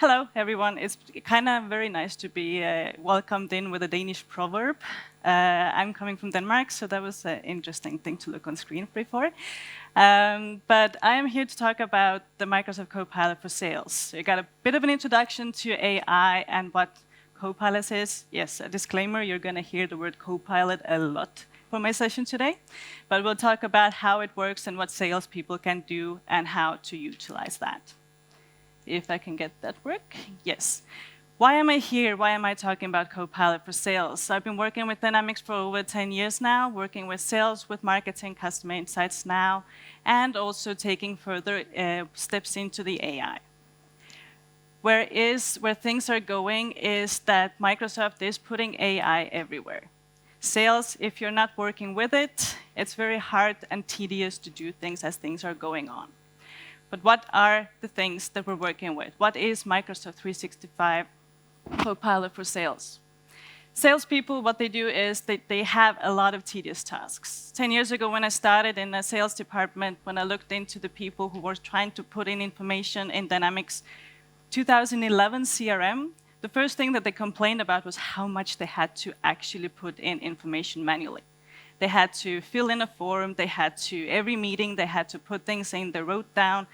Hello, everyone. It's kind of very nice to be welcomed in with a Danish proverb. I'm coming from Denmark, so that was an interesting thing to look on screen before. But I am here to talk about the Microsoft Copilot for Sales. So you got a bit of an introduction to AI and what Copilot is. Yes, a disclaimer, you're going to hear the word Copilot a lot for my session today. But we'll talk about how it works and what salespeople can do and how to utilize that. If I can get that work. Yes. Why am I here? Why am I talking about Copilot for Sales? I've been working with Dynamics for over 10 years now, working with sales, with marketing, customer insights now, and also taking further steps into the AI. Where things are going is that Microsoft is putting AI everywhere. Sales, if you're not working with it, it's very hard and tedious to do things as things are going on. But what are the things that we're working with? What is Microsoft 365 Copilot for Sales? Salespeople, what they do is they have a lot of tedious tasks. 10 years ago, when I started in the sales department, when I looked into the people who were trying to put in information in Dynamics 2011 CRM, the first thing that they complained about was how much they had to actually put in information manually. They had to fill in a form, every meeting, they had to put things in, they wrote down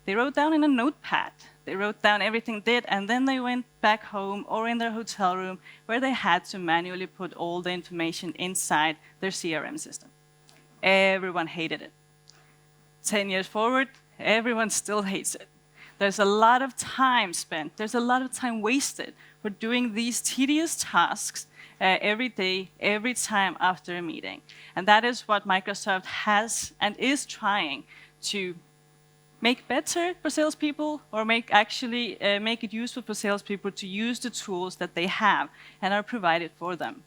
in a notepad. They wrote down everything they did, and then they went back home or in their hotel room where they had to manually put all the information inside their CRM system. Everyone hated it. 10 years forward, everyone still hates it. There's a lot of time spent, there's a lot of time wasted for doing these tedious tasks every day, every time after a meeting. And that is what Microsoft has and is trying to make better for salespeople, or make it useful for salespeople to use the tools that they have and are provided for them.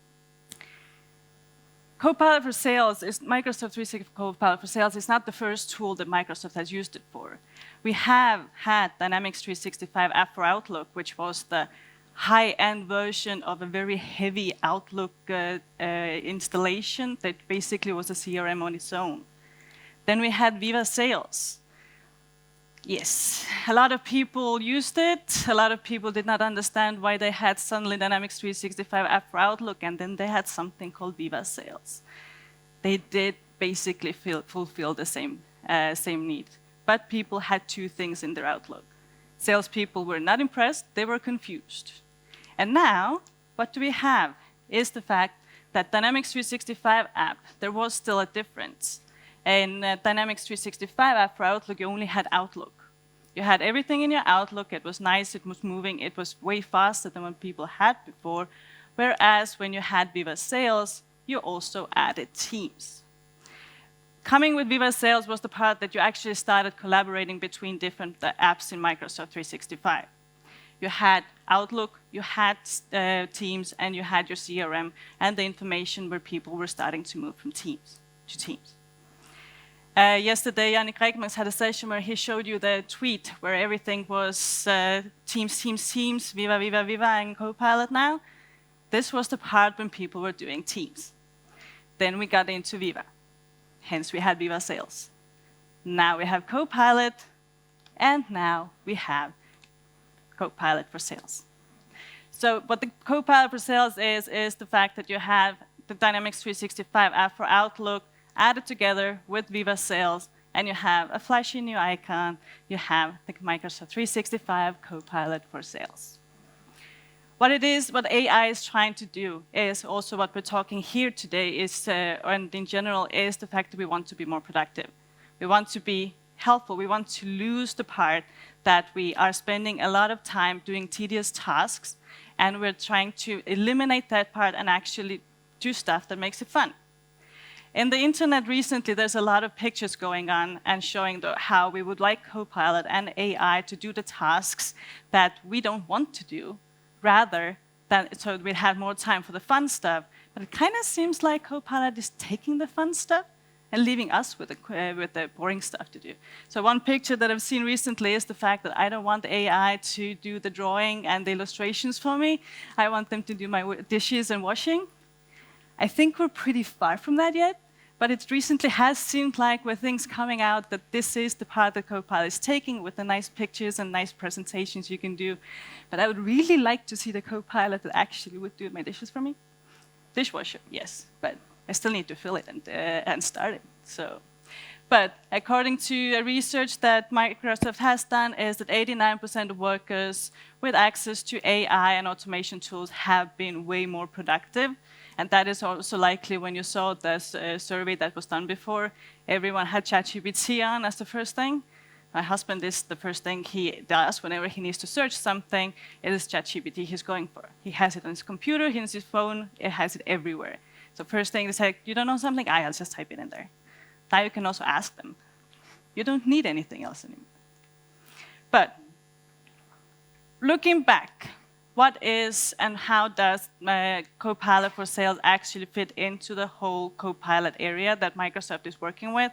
Copilot for Sales is Microsoft 365 Copilot for Sales is not the first tool that Microsoft has used it for. We have had Dynamics 365 app for Outlook, which was the high-end version of a very heavy Outlook installation that basically was a CRM on its own. Then we had Viva Sales. Yes, a lot of people used it. A lot of people did not understand why they had suddenly Dynamics 365 app for Outlook, and then they had something called Viva Sales. They did basically fulfill the same need, but people had two things in their Outlook. Salespeople were not impressed, they were confused. And now, what do we have is the fact that Dynamics 365 app, there was still a difference. In Dynamics 365 app for Outlook, you only had Outlook. You had everything in your Outlook, it was nice, it was moving, it was way faster than what people had before. Whereas when you had Viva Sales, you also added Teams. Coming with Viva Sales was the part that you actually started collaborating between different apps in Microsoft 365. You had Outlook, you had Teams, and you had your CRM, and the information where people were starting to move from Teams to Teams. Yesterday, Yannick Reikmans had a session where he showed you the tweet where everything was Teams, Teams, Teams, Viva, Viva, Viva, and Copilot now. This was the part when people were doing Teams. Then we got into Viva. Hence, we had Viva Sales. Now we have Copilot, and now we have Copilot for Sales. So what the Copilot for Sales is the fact that you have the Dynamics 365 app for Outlook added together with Viva Sales, and you have a flashy new icon. You have the Microsoft 365 Copilot for Sales. What AI is trying to do is also what we're talking here today and in general, is the fact that we want to be more productive. We want to be helpful. We want to lose the part that we are spending a lot of time doing tedious tasks, and we're trying to eliminate that part and actually do stuff that makes it fun. In the internet recently, there's a lot of pictures going on and showing how we would like Copilot and AI to do the tasks that we don't want to do, rather than so we have more time for the fun stuff. But it kind of seems like Copilot is taking the fun stuff and leaving us with the boring stuff to do. So one picture that I've seen recently is the fact that I don't want AI to do the drawing and the illustrations for me. I want them to do my dishes and washing. I think we're pretty far from that yet. But it recently has seemed like with things coming out that this is the part that Copilot is taking with the nice pictures and nice presentations you can do. But I would really like to see the Copilot that actually would do my dishes for me. Dishwasher, yes, but I still need to fill it and start it. So, but according to a research that Microsoft has done, is that 89% of workers with access to AI and automation tools have been way more productive. And that is also likely when you saw this survey that was done before. Everyone had ChatGPT on as the first thing. My husband is the first thing he does whenever he needs to search something. It is ChatGPT he's going for. He has it on his computer, he has his phone, it has it everywhere. So first thing they say, you don't know something? I'll just type it in there. Now you can also ask them. You don't need anything else anymore. But looking back, what is and how does Copilot for Sales actually fit into the whole Copilot area that Microsoft is working with?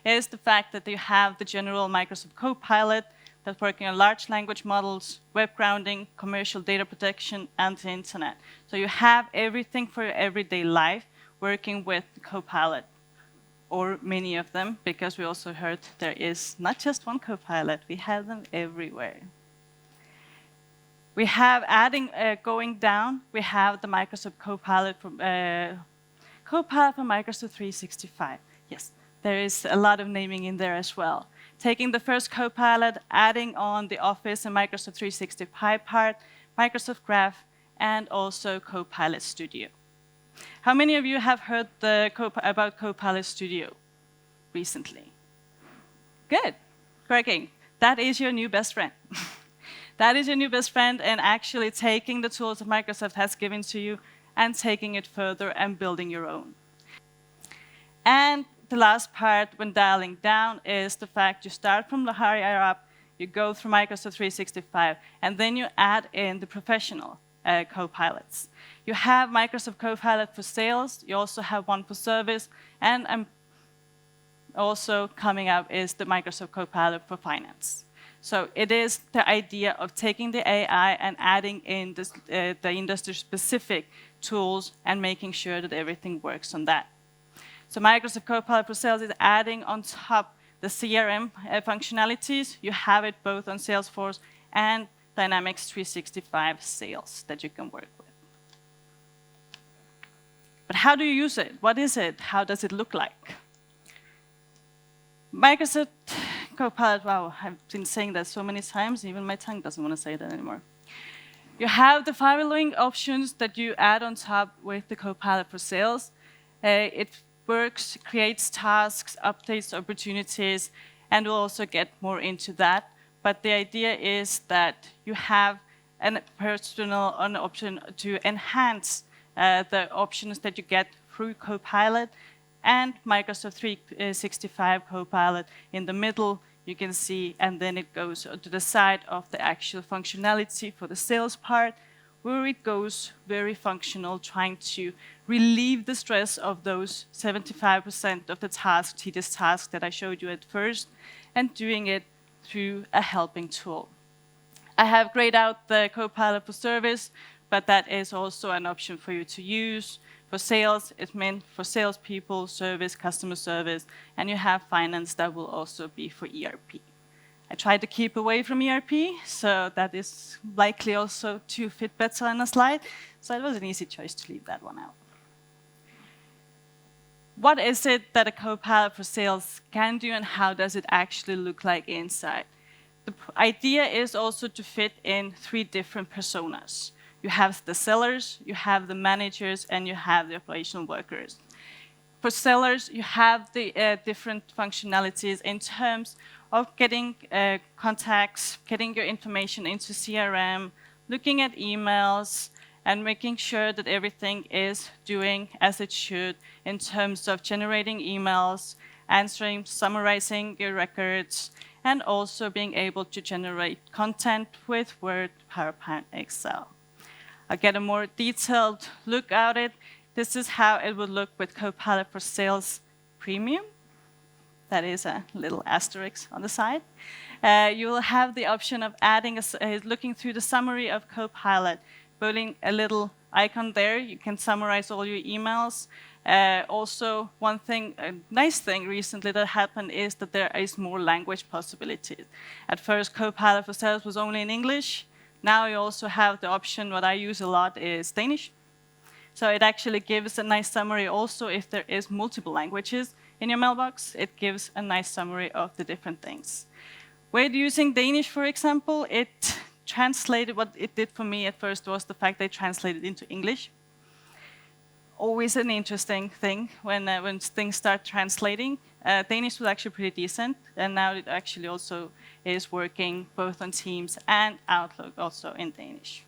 Is the fact that you have the general Microsoft Copilot that's working on large language models, web grounding, commercial data protection, and the internet. So you have everything for your everyday life working with Copilot, or many of them, because we also heard there is not just one Copilot, we have them everywhere. We have going down, we have the Microsoft Copilot for Microsoft 365. Yes, there is a lot of naming in there as well. Taking the first Copilot, adding on the Office and Microsoft 365 part, Microsoft Graph, and also Copilot Studio. How many of you have heard about Copilot Studio recently? Good, cracking. That is your new best friend. That is your new best friend, and actually taking the tools that Microsoft has given to you and taking it further and building your own. And the last part when dialing down is the fact you start from the higher up, you go through Microsoft 365, and then you add in the professional Copilots. You have Microsoft Copilot for Sales, you also have one for Service, and also coming up is the Microsoft Copilot for Finance. So it is the idea of taking the AI and adding in the industry-specific tools and making sure that everything works on that. So Microsoft Copilot for Sales is adding on top the CRM functionalities. You have it both on Salesforce and Dynamics 365 Sales that you can work with. But how do you use it? What is it? How does it look like? Microsoft Copilot, wow, I've been saying that so many times, even my tongue doesn't want to say that anymore. You have the following options that you add on top with the Copilot for Sales. It works, creates tasks, updates opportunities, and we'll also get more into that. But the idea is that you have an option to enhance the options that you get through Copilot, and Microsoft 365 Copilot in the middle, you can see, and then it goes to the side of the actual functionality for the sales part, where it goes very functional, trying to relieve the stress of those 75% of the tasks, tedious tasks that I showed you at first, and doing it through a helping tool. I have grayed out the Copilot for Service, but that is also an option for you to use. For sales, it's meant for salespeople, service, customer service, and you have finance that will also be for ERP. I tried to keep away from ERP, so that is likely also to fit better on a slide. So it was an easy choice to leave that one out. What is it that a Copilot for Sales can do, and how does it actually look like inside? The idea is also to fit in 3 different personas. You have the sellers, you have the managers, and you have the operational workers. For sellers, you have the different functionalities in terms of getting contacts, getting your information into CRM, looking at emails, and making sure that everything is doing as it should in terms of generating emails, answering, summarizing your records, and also being able to generate content with Word, PowerPoint, Excel. I'll get a more detailed look at it. This is how it would look with Copilot for Sales Premium. That is a little asterisk on the side. You will have the option of adding, looking through the summary of Copilot, putting a little icon there. You can summarize all your emails. Also, one thing, a nice thing recently that happened is that there is more language possibilities. At first, Copilot for Sales was only in English. Now you also have the option, what I use a lot is Danish. So it actually gives a nice summary also if there is multiple languages in your mailbox. It gives a nice summary of the different things. When using Danish, for example, it translated, what it did for me at first was the fact that it translated into English. Always an interesting thing when things start translating. Danish was actually pretty decent, and now it actually also is working both on Teams and Outlook also in Danish.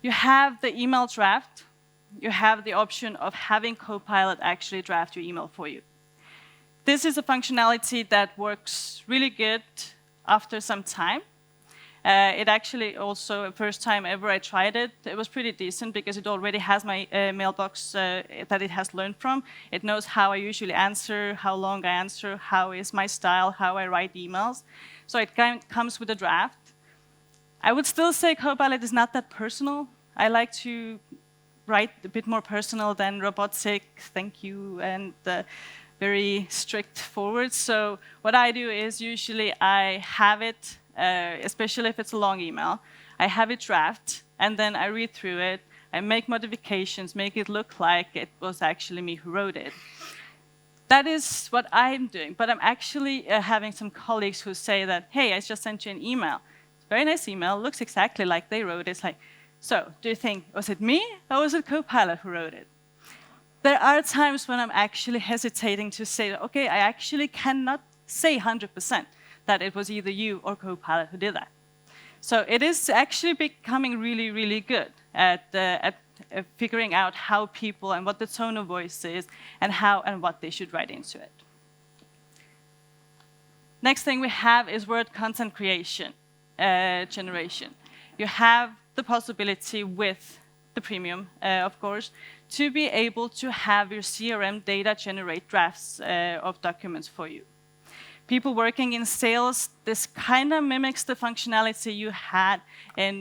You have the email draft. You have the option of having Copilot actually draft your email for you. This is a functionality that works really good after some time. It actually also, first time ever I tried it, it was pretty decent because it already has my mailbox that it has learned from. It knows how I usually answer, how long I answer, how is my style, how I write emails. So it comes with a draft. I would still say Copilot is not that personal. I like to write a bit more personal than robotic, thank you, and very strict forward. So what I do is usually I have it, especially if it's a long email, I have it draft, and then I read through it, I make modifications, make it look like it was actually me who wrote it. That is what I'm doing, but I'm actually having some colleagues who say that, hey, I just sent you an email. Very nice email, looks exactly like they wrote it. It's like, so do you think, was it me or was it Copilot who wrote it? There are times when I'm actually hesitating to say, okay, I actually cannot say 100% that it was either you or Copilot who did that. So it is actually becoming really, really good at figuring out how people and what the tone of voice is and how and what they should write into it. Next thing we have is word content creation. Generation. You have the possibility with the premium, of course, to be able to have your CRM data generate drafts of documents for you. People working in sales, this kind of mimics the functionality you had in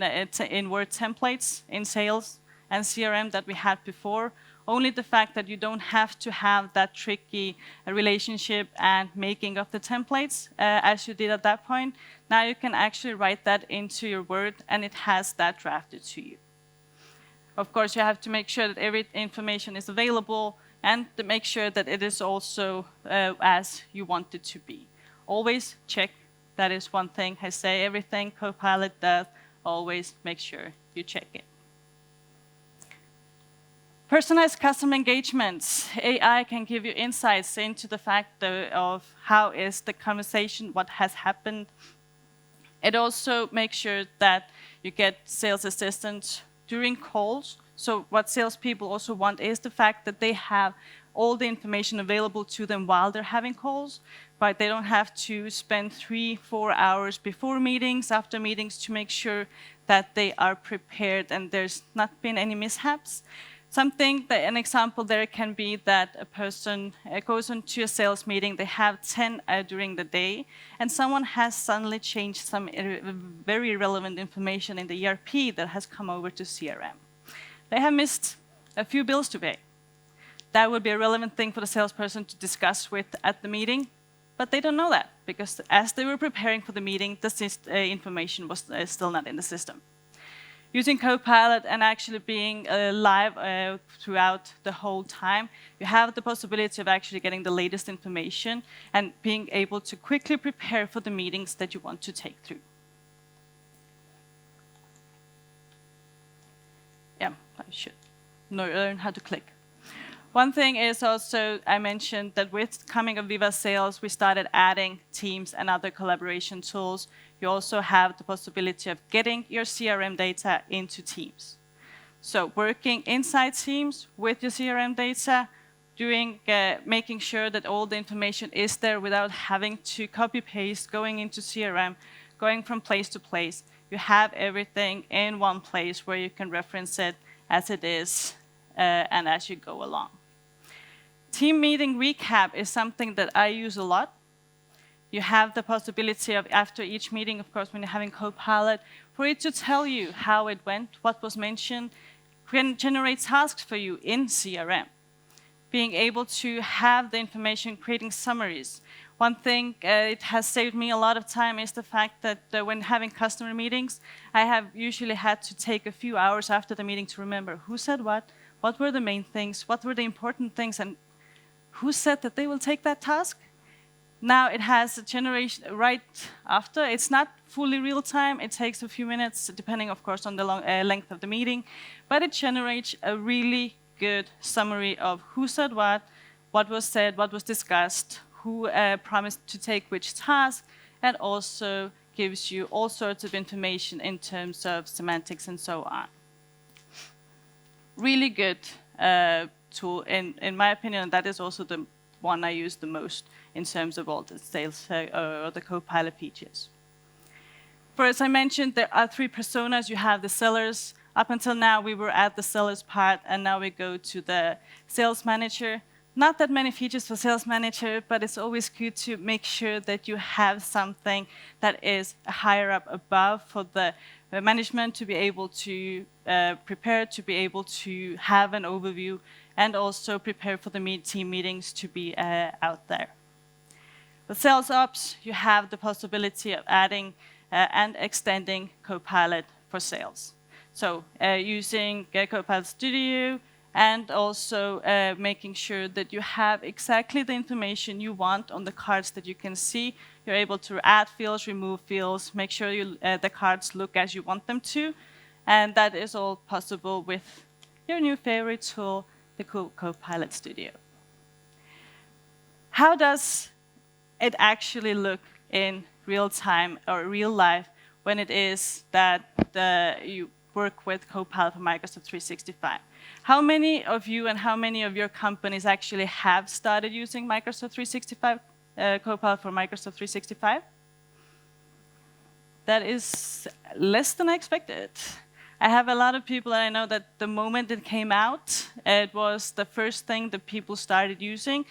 Word templates in sales and CRM that we had before. Only the fact that you don't have to have that tricky relationship and making of the templates as you did at that point. Now you can actually write that into your Word and it has that drafted to you. Of course, you have to make sure that every information is available and to make sure that it is also as you want it to be. Always check. That is one thing I say. Everything Copilot does, always make sure you check it. Personalized customer engagements. AI can give you insights into the fact of how is the conversation, what has happened. It also makes sure that you get sales assistants during calls. So what salespeople also want is the fact that they have all the information available to them while they're having calls, but they don't have to spend 3-4 hours before meetings, after meetings, to make sure that they are prepared and there's not been any mishaps. An example there can be that a person goes into a sales meeting, they have 10 during the day, and someone has suddenly changed some very relevant information in the ERP that has come over to CRM. They have missed a few bills to pay. That would be a relevant thing for the salesperson to discuss with at the meeting, but they don't know that because as they were preparing for the meeting, the information was still not in the system. Using Copilot and actually being live throughout the whole time, you have the possibility of actually getting the latest information and being able to quickly prepare for the meetings that you want to take through. Yeah, I should learn how to click. One thing is also, I mentioned that with coming of Viva Sales, we started adding Teams and other collaboration tools. You also have the possibility of getting your CRM data into Teams. So working inside Teams with your CRM data, making sure that all the information is there without having to copy-paste, going into CRM, going from place to place. You have everything in one place where you can reference it as it is and as you go along. Team meeting recap is something that I use a lot. You have the possibility of, after each meeting, of course, when you're having Copilot, for it to tell you how it went, what was mentioned, can generate tasks for you in CRM. Being able to have the information, creating summaries. One thing it has saved me a lot of time is the fact that when having customer meetings, I have usually had to take a few hours after the meeting to remember who said what were the main things, what were the important things, and who said that they will take that task. Now it has a generation right after. It's not fully real time. It takes a few minutes, depending, of course, on the length of the meeting. But it generates a really good summary of who said what was said, what was discussed, who promised to take which task, and also gives you all sorts of information in terms of semantics and so on. Really good tool, in my opinion, and that is also the one I use the most in terms of all the sales or the Copilot features. As I mentioned, there are 3 personas. You have the sellers. Up until now, we were at the sellers part, and now we go to the sales manager. Not that many features for sales manager, but it's always good to make sure that you have something that is higher up above for the management to be able to prepare, to be able to have an overview, and also prepare for the team meetings to be out there. With sales ops, you have the possibility of adding and extending Copilot for sales. So using Copilot Studio, and also making sure that you have exactly the information you want on the cards that you can see. You're able to add fields, remove fields, make sure the cards look as you want them to. And that is all possible with your new favorite tool, the Copilot Studio. How does it actually look in real time or real life when it is that you work with Copilot for Microsoft 365? How many of you and how many of your companies actually have started using Microsoft 365, Copilot for Microsoft 365? That is less than I expected. I have a lot of people that I know that the moment it came out, it was the first thing that people started using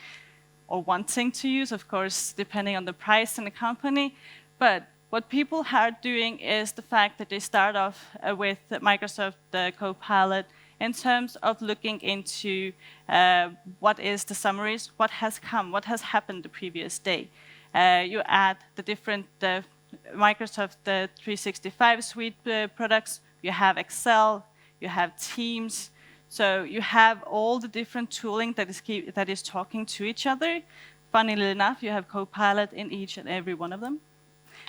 or wanting to use, of course, depending on the price and the company. But what people are doing is the fact that they start off with Microsoft Copilot in terms of looking into what is the summaries, what has come, what has happened the previous day. You add the different Microsoft 365 suite products. You have Excel, you have Teams. So you have all the different tooling that is talking to each other. Funnily enough, you have Copilot in each and every one of them.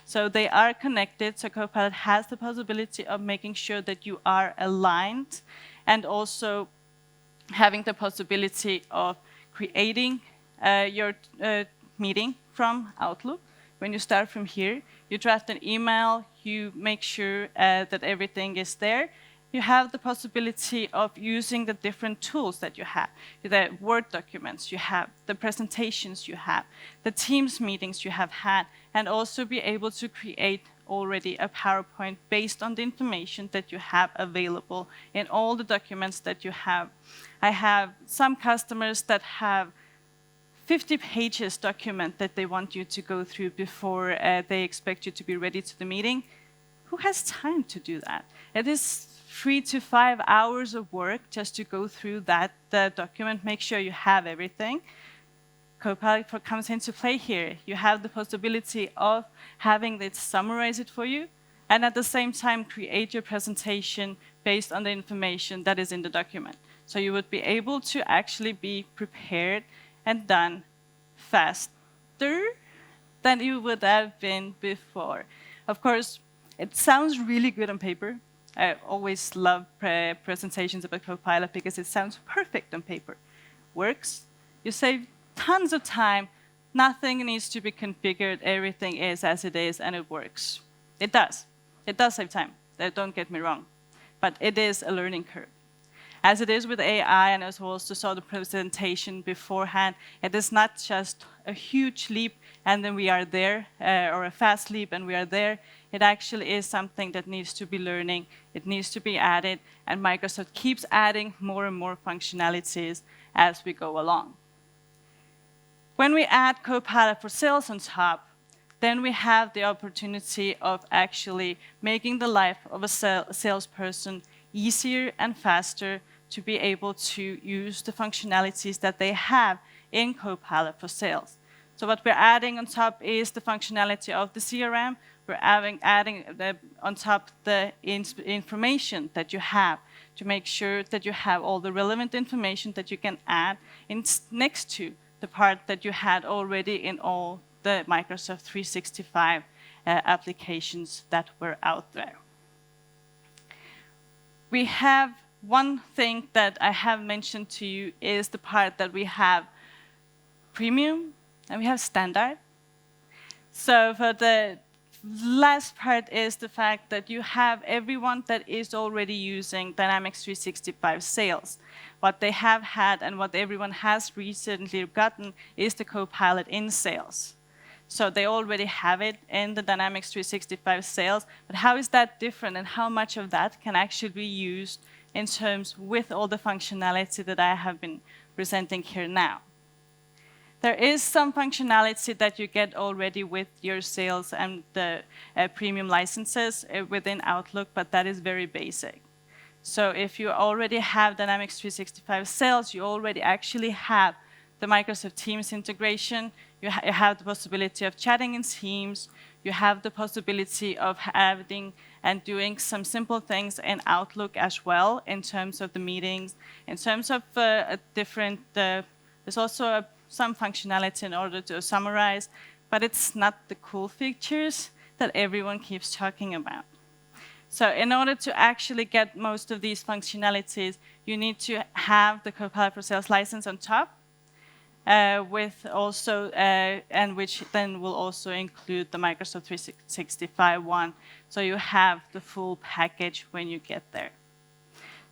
So they are connected, so Copilot has the possibility of making sure that you are aligned, and also having the possibility of creating your meeting from Outlook. When you start from here, you draft an email, you make sure that everything is there. You have the possibility of using the different tools that you have, the Word documents you have, the presentations you have, the Teams meetings you have had, and also be able to create already a PowerPoint based on the information that you have available in all the documents that you have. I have some customers that have 50 pages document that they want you to go through before they expect you to be ready to the meeting. Who has time to do that? It is 3 to 5 hours of work just to go through that document, make sure you have everything. Copilot comes into play here. You have the possibility of having it summarize it for you, and at the same time create your presentation based on the information that is in the document. So you would be able to actually be prepared and done faster than you would have been before. Of course, it sounds really good on paper. I always love presentations about Copilot because it sounds perfect on paper. Works, you save tons of time, nothing needs to be configured, everything is as it is and it works. It does save time, don't get me wrong, but it is a learning curve. As it is with AI, and as we also saw the presentation beforehand, it is not just a huge leap and then we are there, or a fast leap and we are there. It actually is something that needs to be learning, it needs to be added, and Microsoft keeps adding more and more functionalities as we go along. When we add Copilot for Sales on top, then we have the opportunity of actually making the life of a salesperson easier and faster to be able to use the functionalities that they have in Copilot for Sales. So what we're adding on top is the functionality of the CRM. We're adding on top the information that you have to make sure that you have all the relevant information that you can add next to the part that you had already in all the Microsoft 365 applications that were out there. We have one thing that I have mentioned to you is the part that we have premium and we have standard. So for the last part is the fact that you have everyone that is already using Dynamics 365 Sales. What they have had and what everyone has recently gotten is the Copilot in Sales. So they already have it in the Dynamics 365 Sales, but how is that different and how much of that can actually be used in terms with all the functionality that I have been presenting here now? There is some functionality that you get already with your sales and the premium licenses within Outlook, but that is very basic. So if you already have Dynamics 365 Sales, you already actually have the Microsoft Teams integration. You have the possibility of chatting in Teams. You have the possibility of having and doing some simple things in Outlook as well in terms of the meetings, in terms of different, there's also some functionality in order to summarize, but it's not the cool features that everyone keeps talking about. So in order to actually get most of these functionalities, you need to have the Copilot for Sales license on top, with also, and which then will also include the Microsoft 365 one. So you have the full package when you get there.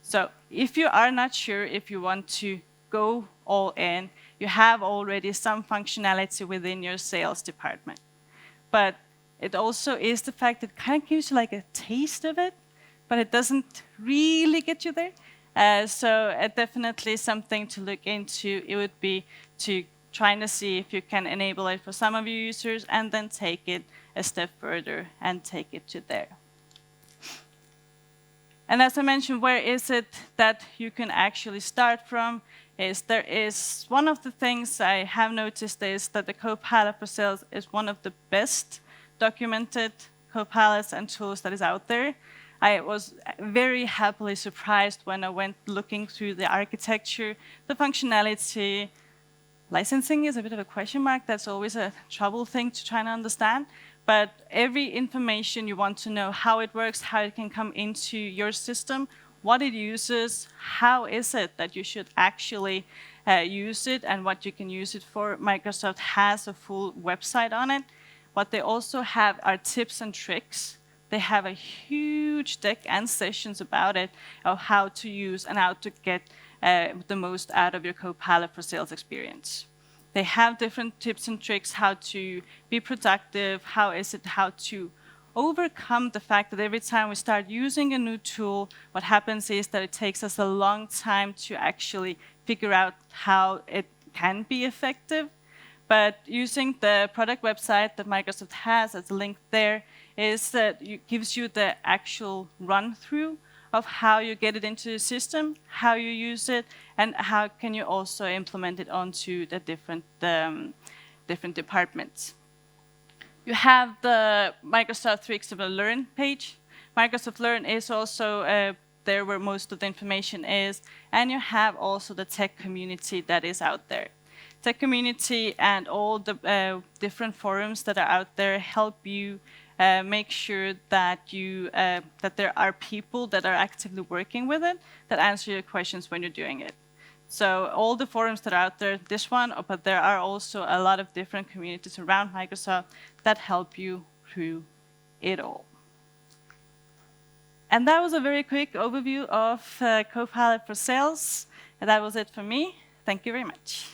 So if you are not sure if you want to go all in, you have already some functionality within your sales department. But it also is the fact that it kind of gives you like a taste of it, but it doesn't really get you there. So definitely something to look into. It would be to trying to see if you can enable it for some of your users and then take it a step further and take it to there. And as I mentioned, where is it that you can actually start from? There is one of the things I have noticed is that the Copilot for Sales is one of the best documented Copilots and tools that is out there. I was very happily surprised when I went looking through the architecture, the functionality. Licensing is a bit of a question mark. That's always a trouble thing to try and understand. But every information you want to know, how it works, how it can come into your system, what it uses, how is it that you should actually use it, and what you can use it for. Microsoft has a full website on it. What they also have are tips and tricks. They have a huge deck and sessions about it, of how to use and how to get the most out of your Copilot for Sales experience. They have different tips and tricks, how to be productive, how to overcome the fact that every time we start using a new tool, what happens is that it takes us a long time to actually figure out how it can be effective. But using the product website that Microsoft has as a link there is that it gives you the actual run-through of how you get it into the system, how you use it, and how can you also implement it onto the different departments. You have the Microsoft 365 Learn page. Microsoft Learn is also there where most of the information is, and you have also the tech community that is out there. Tech community and all the different forums that are out there help you make sure that that there are people that are actively working with it that answer your questions when you're doing it. So all the forums that are out there, this one, but there are also a lot of different communities around Microsoft that help you through it all. And that was a very quick overview of Copilot for Sales. And that was it for me. Thank you very much.